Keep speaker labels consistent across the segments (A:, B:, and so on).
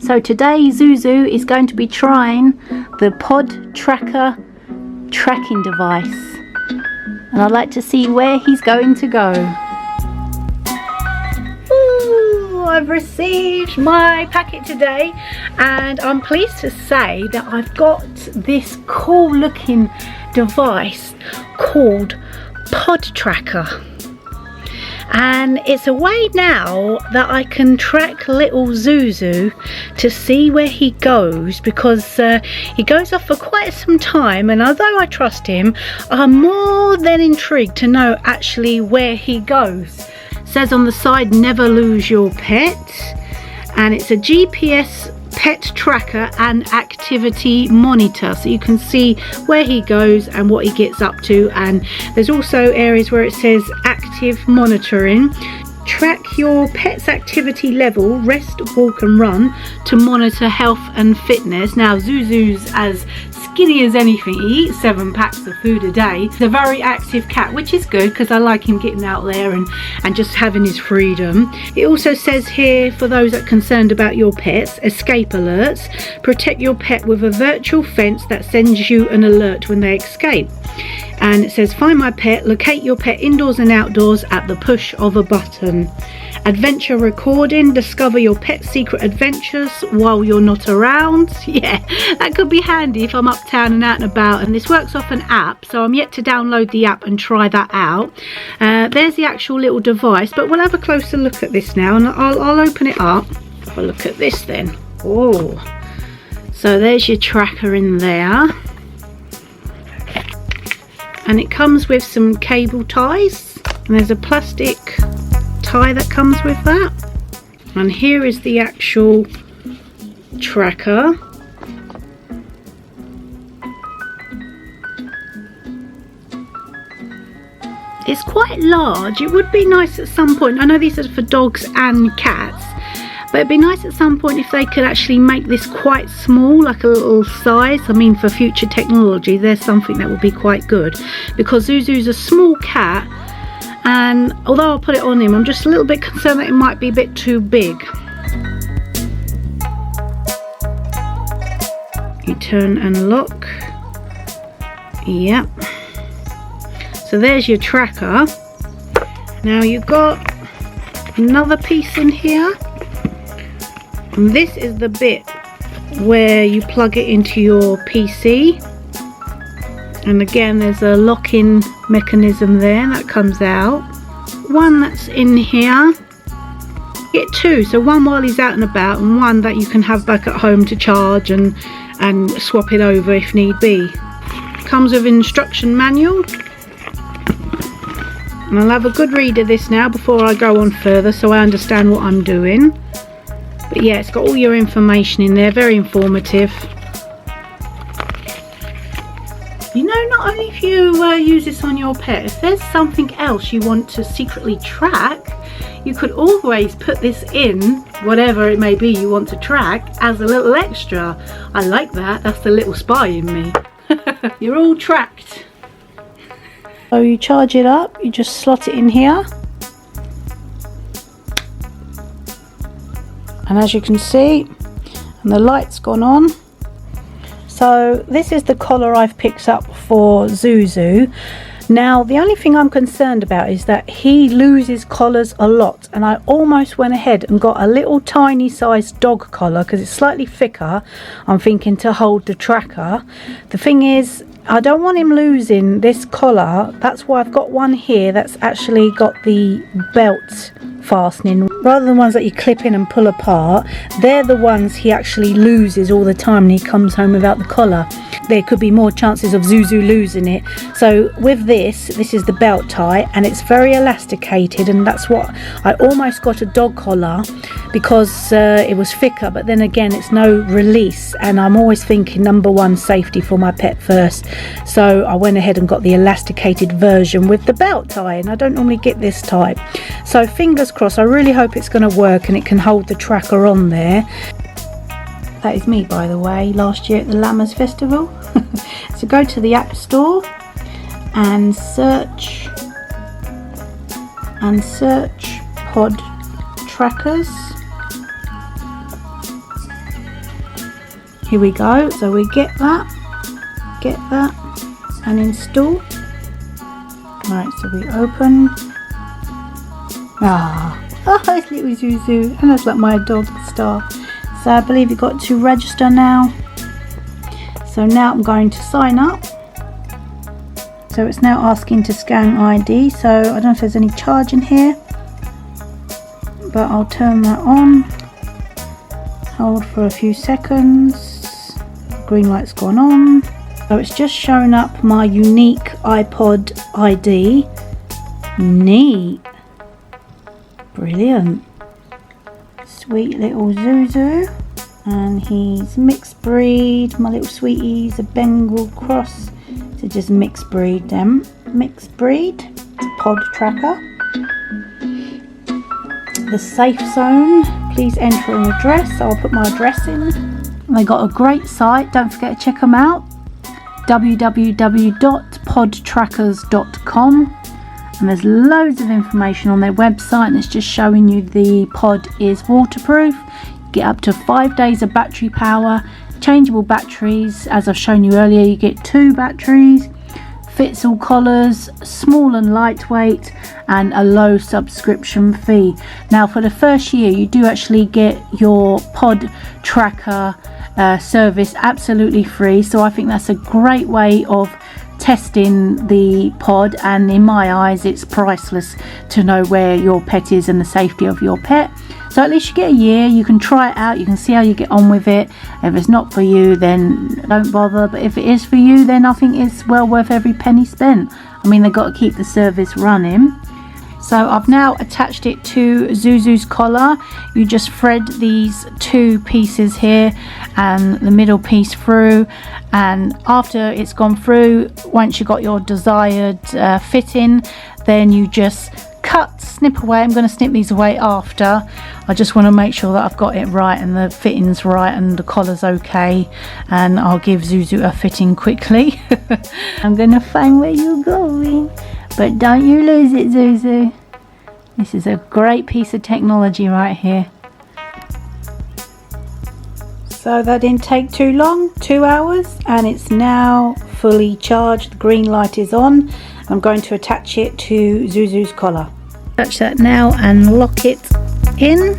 A: So today Zuzu is going to be trying the Pod Tracker tracking device, and I'd like to see where he's going to go. Ooh, I've received my packet today, and I'm pleased to say that I've got this cool looking device called Pod Tracker. And it's a way now that I can track little Zuzu to see where he goes, because he goes off for quite some time, and although I trust him, I'm more than intrigued to know actually where he goes. It says on the side, never lose your pet, and it's a GPS pet tracker and activity monitor, so you can see where he goes and what he gets up to. And there's also areas where it says active monitoring. Track your pet's activity level, rest, walk and run to monitor health and fitness. Now Zuzu's as skinny as anything. He eats 7 packs of food a day. He's a very active cat, which is good because I like him getting out there and just having his freedom. It also says here, for those that are concerned about your pets, escape alerts. Protect your pet with a virtual fence that sends you an alert when they escape. And it says, find my pet, locate your pet indoors and outdoors at the push of a button. Adventure recording, discover your pet's secret adventures while you're not around. Yeah, that could be handy if I'm uptown and out and about. And this works off an app, so I'm yet to download the app and try that out. There's the actual little device, but we'll have a closer look at this now, and I'll open it up. Have a look at this then. Oh, so there's your tracker in there. And it comes with some cable ties, and there's a plastic tie that comes with that. And here is the actual tracker. It's quite large. It would be nice at some point, I know these are for dogs and cats, but it'd be nice at some point if they could actually make this quite small, like a little size. I mean, for future technology, there's something that would be quite good, because Zuzu's a small cat, and although I'll put it on him, I'm just a little bit concerned that it might be a bit too big. You turn and lock. Yep. So there's your tracker. Now you've got another piece in here. And this is the bit where you plug it into your PC, and again there's a lock-in mechanism there that comes out. One that's in here, get 2, so one while he's out and about and one that you can have back at home to charge and swap it over if need be. Comes with an instruction manual, and I'll have a good read of this now before I go on further, so I understand what I'm doing. But yeah, it's got all your information in there, very informative. You know, not only if you use this on your pet, if there's something else you want to secretly track, you could always put this in, whatever it may be you want to track, as a little extra. I like that, that's the little spy in me. You're all tracked. So you charge it up, you just slot it in here. And as you can see, and the light's gone on. So this is the collar I've picked up for Zuzu. Now the only thing I'm concerned about is that he loses collars a lot, and I almost went ahead and got a little tiny sized dog collar because it's slightly thicker, I'm thinking, to hold the tracker. The thing is, I don't want him losing this collar. That's why I've got one here that's actually got the belt fastening. Rather than ones that you clip in and pull apart, they're the ones he actually loses all the time when he comes home without the collar. There could be more chances of Zuzu losing it. So with this is the belt tie, and it's very elasticated, and that's what I almost got a dog collar, because it was thicker, but then again it's no release, and I'm always thinking number one, safety for my pet first. So I went ahead and got the elasticated version with the belt tie, and I don't normally get this type. So fingers crossed, I really hope it's going to work and it can hold the tracker on there. That is me, by the way, last year at the Lammers Festival. So go to the App Store and search Pod Trackers. Here we go. So we get that, and install. Right, so we open. Oh, it's little Zuzu, and that's like my dog Star. So I believe you got to register now. So now I'm going to sign up. So it's now asking to scan ID. So I don't know if there's any charge in here, but I'll turn that on. Hold for a few seconds. Green light's gone on. So it's just showing up my unique iPod ID. Neat. Brilliant. Sweet little Zuzu. And he's mixed breed. My little sweetie's a Bengal cross. So just mixed breed them. Mixed breed. Pod tracker. The safe zone. Please enter an address. So I'll put my address in. They got a great site. Don't forget to check them out. www.podtrackers.com, and there's loads of information on their website, and it's just showing you the pod is waterproof. You get up to 5 days of battery power, changeable batteries. As I've shown you earlier, you get 2 batteries, fits all collars, small and lightweight, and a low subscription fee. Now for the first year you do actually get your pod tracker service absolutely free, so I think that's a great way of testing the pod, and in my eyes it's priceless to know where your pet is and the safety of your pet. So at least you get a year, you can try it out, you can see how you get on with it. If it's not for you, then don't bother, but if it is for you, then I think it's well worth every penny spent. I mean, they've got to keep the service running. So I've now attached it to Zuzu's collar. You just thread these 2 pieces here and the middle piece through, and after it's gone through, once you got your desired fitting, then you just snip away. I'm going to snip these away after. I just want to make sure that I've got it right and the fitting's right and the collar's okay, and I'll give Zuzu a fitting quickly. I'm going to find where you're going. But don't you lose it, Zuzu. This is a great piece of technology right here. So that didn't take too long, 2 hours, and it's now fully charged. The green light is on. I'm going to attach it to Zuzu's collar. Attach that now and lock it in.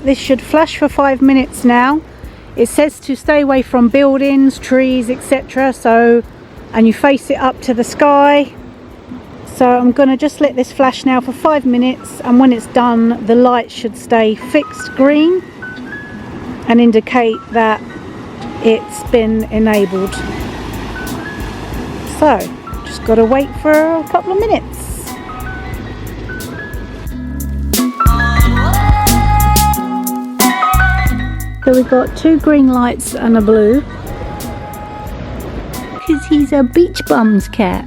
A: This should flash for 5 minutes now. It says to stay away from buildings, trees, etc. And you face it up to the sky. So I'm going to just let this flash now for 5 minutes, and when it's done the light should stay fixed green and indicate that it's been enabled. So just got to wait for a couple of minutes. So we've got 2 green lights and a blue, because he's a beach bums cat.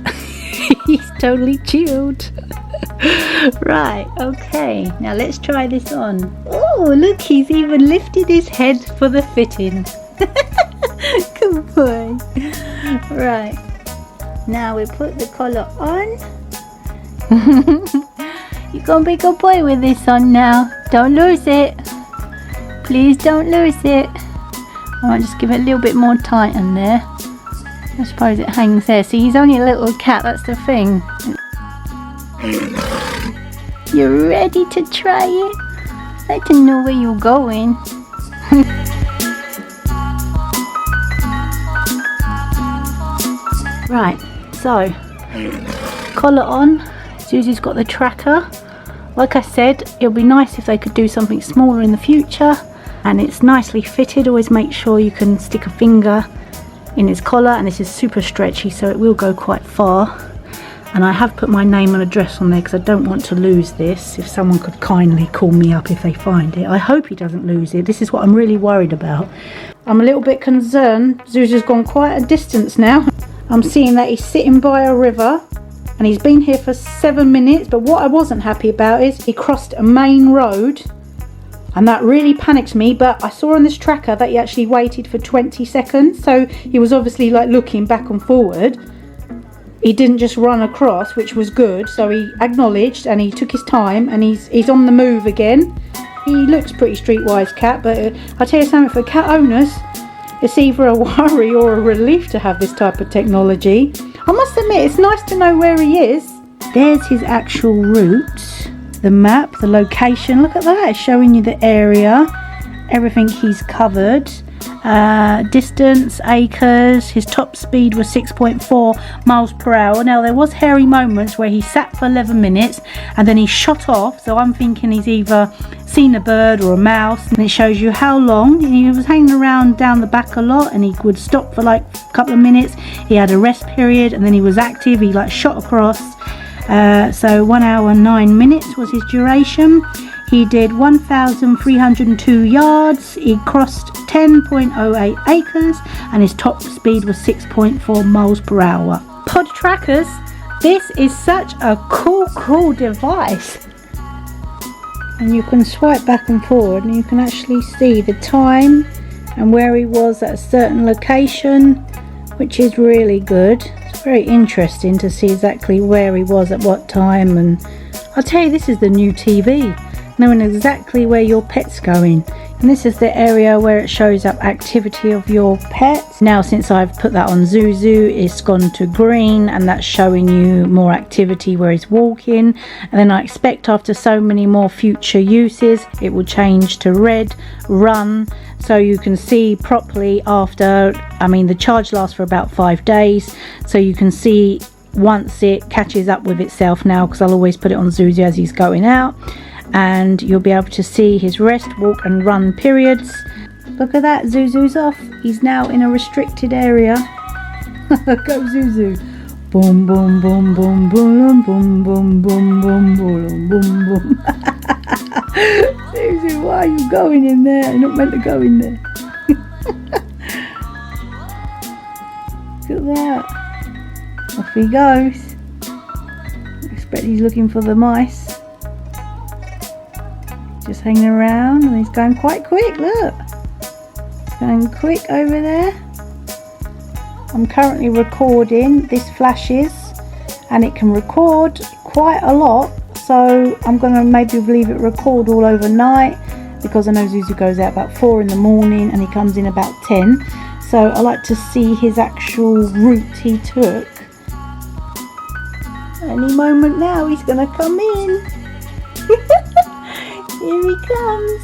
A: He's totally chilled. Right, okay, now let's try this on. Oh, look, he's even lifted his head for the fitting. Good boy. Right, now we put the collar on. You're gonna be a good boy with this on now. Don't lose it. Please don't lose it. I might just give it a little bit more tighten there. I suppose it hangs there. See, he's only a little cat, that's the thing. You're ready to try it? I'd like to know where you're going. Right, so collar on. Zuzu's got the tracker. Like I said, it'll be nice if they could do something smaller in the future, and it's nicely fitted. Always make sure you can stick a finger in his collar, and this is super stretchy, so it will go quite far. And I have put my name and address on there because I don't want to lose this. If someone could kindly call me up if they find it. I hope he doesn't lose it. This is what I'm really worried about. I'm a little bit concerned. Zuzu's gone quite a distance now. I'm seeing that he's sitting by a river and he's been here for 7 minutes, but what I wasn't happy about is he crossed a main road, and that really panicked me. But I saw on this tracker that he actually waited for 20 seconds, so he was obviously like looking back and forward. He didn't just run across, which was good. So he acknowledged and he took his time, and he's on the move again. He looks pretty streetwise cat, but I tell you something, for cat owners, It's either a worry or a relief to have this type of technology. I must admit, it's nice to know where he is. There's his actual route, the map, the location. Look at that, it's showing you the area, everything he's covered. Distance, acres. His top speed was 6.4 miles per hour. Now there was hairy moments where he sat for 11 minutes and then he shot off, so I'm thinking he's either seen a bird or a mouse, and it shows you how long. And he was hanging around down the back a lot, and he would stop for like a couple of minutes. He had a rest period and then he was active. He like shot across. So 1 hour 9 minutes was his duration. He did 1,302 yards. He crossed 10.08 acres and his top speed was 6.4 miles per hour. Pod trackers, this is such a cool device. And you can swipe back and forward and you can actually see the time and where he was at a certain location, which is really good. It's very interesting to see exactly where he was at what time. And I'll tell you, this is the new TV, knowing exactly where your pet's going. And this is the area where it shows up activity of your pet. Now since I've put that on Zuzu, it's gone to green and that's showing you more activity where he's walking. And then I expect after so many more future uses it will change to red, run, so you can see properly after. I mean, the charge lasts for about 5 days, so you can see once it catches up with itself now, because I'll always put it on Zuzu as he's going out. And you'll be able to see his rest, walk and run periods. Look at that, Zuzu's off. He's now in a restricted area. Go Zuzu. Boom boom boom boom boom boom boom boom boom boom boom boom. Zuzu, why are you going in there? You're not meant to go in there. Look at that. Off he goes. I expect he's looking for the mice. Just hanging around, and he's going quite quick. Look, he's going quick over there. I'm currently recording. This flashes and it can record quite a lot, so I'm going to maybe leave it record all overnight, because I know Zuzu goes out about 4 in the morning and he comes in about 10, so I like to see his actual route he took. Any moment now he's going to come in. Here he comes.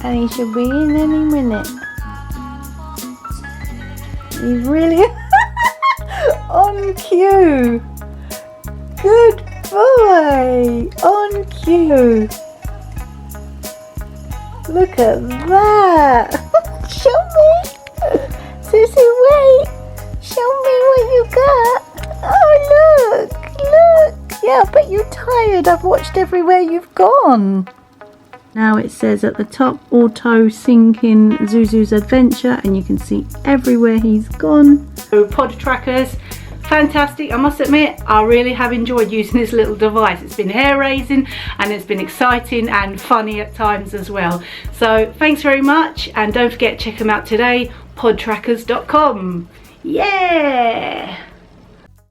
A: And he should be in any minute. He's really on cue. Good boy. On cue. Look at that. Show me. Susie, wait. Show me what you got. Oh, look. Yeah, I bet you're tired. I've watched everywhere you've gone. Now it says at the top, auto sync in Zuzu's adventure, and you can see everywhere he's gone. So pod trackers, fantastic. I must admit, I really have enjoyed using this little device. It's been hair raising and it's been exciting and funny at times as well. So thanks very much, and don't forget to check them out today, podtrackers.com. Yeah.